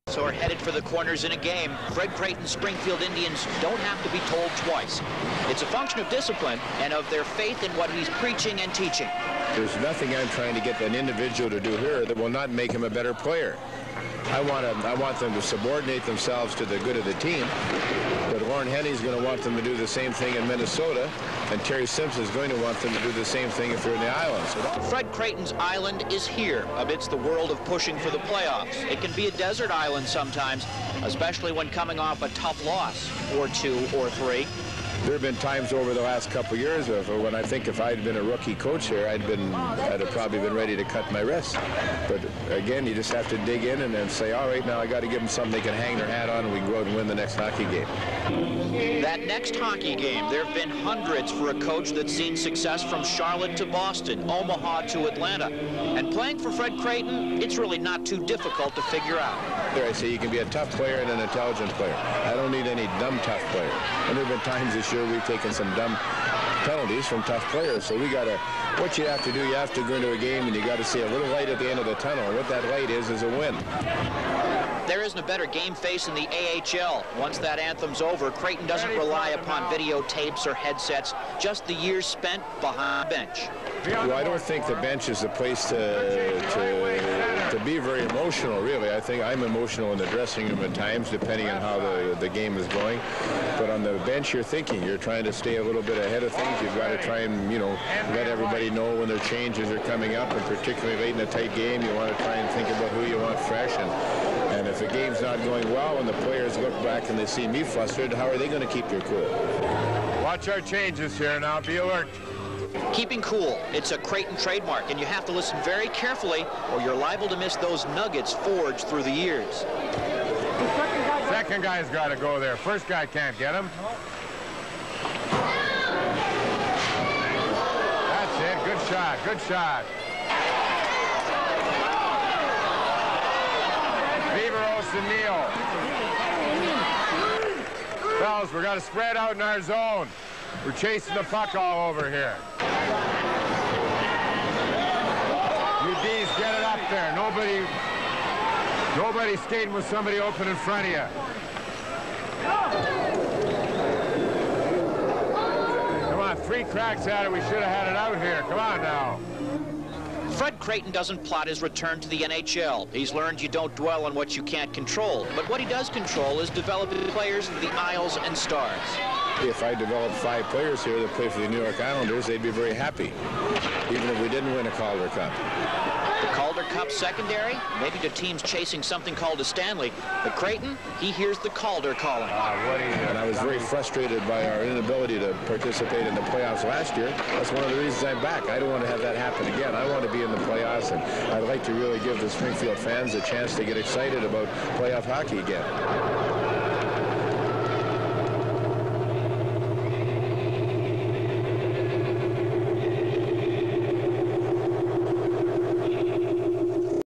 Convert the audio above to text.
So are headed for the corners in a game. Fred Creighton's Springfield Indians don't have to be told twice. It's a function of discipline and of their faith in what he's preaching and teaching. There's nothing I'm trying to get an individual to do here that will not make him a better player. I want them to subordinate themselves to the good of the team, but Warren Henni's going to want them to do the same thing in Minnesota, and Terry Simpson's going to want them to do the same thing if they're in the islands. Fred Creighton's island is here amidst the world of pushing for the playoffs. It can be a desert island sometimes, especially when coming off a tough loss, or 2 or 3. There have been times over the last couple of years when I think if I'd been a rookie coach here, I'd have probably been ready to cut my wrists. But again, you just have to dig in and then say, all right, now I got to give them something they can hang their hat on, and we can go out and win the next hockey game. That next hockey game, there have been hundreds for a coach that's seen success from Charlotte to Boston, Omaha to Atlanta. And playing for Fred Creighton, it's really not too difficult to figure out. There I say you can be a tough player and an intelligent player. I don't need any dumb tough player. And there have been times this year we've taken some dumb penalties from tough players. So what you have to do, you have to go into a game and you got to see a little light at the end of the tunnel. And what that light is a win. There isn't a better game face in the AHL. Once that anthem's over, Creighton doesn't rely upon videotapes or headsets, just the years spent behind the bench. Well, I don't think the bench is the place to be very emotional, really. I think I'm emotional in the dressing room at times, depending on how the game is going. But on the bench, you're thinking. You're trying to stay a little bit ahead of things. You've got to try and, let everybody know when their changes are coming up, and particularly late in a tight game, you want to try and think about who you want fresh. And if the game's not going well and the players look back and they see me flustered, how are they going to keep their cool? Watch our changes here now. Be alert. Keeping cool, it's a Creighton trademark, and you have to listen very carefully or you're liable to miss those nuggets forged through the years. Second guy's got to go there. First guy can't get him. That's it. Good shot. Good shot. Viveros and Neal. Fellas, we're going to spread out in our zone. We're chasing the puck all over here. You D's get it up there. Nobody skating with somebody open in front of you. Come on, 3 cracks at it. We should have had it out here. Come on now. Fred Creighton doesn't plot his return to the NHL. He's learned you don't dwell on what you can't control. But what he does control is developing players for the Isles and Stars. If I developed 5 players here that play for the New York Islanders, they'd be very happy, even if we didn't win a Calder Cup. The Calder Cup secondary, maybe to teams chasing something called a Stanley. But Creighton, he hears the Calder calling. And I was very frustrated by our inability to participate in the playoffs last year. That's one of the reasons I'm back. I don't want to have that happen again. I want to be in the playoffs, and I'd like to really give the Springfield fans a chance to get excited about playoff hockey again.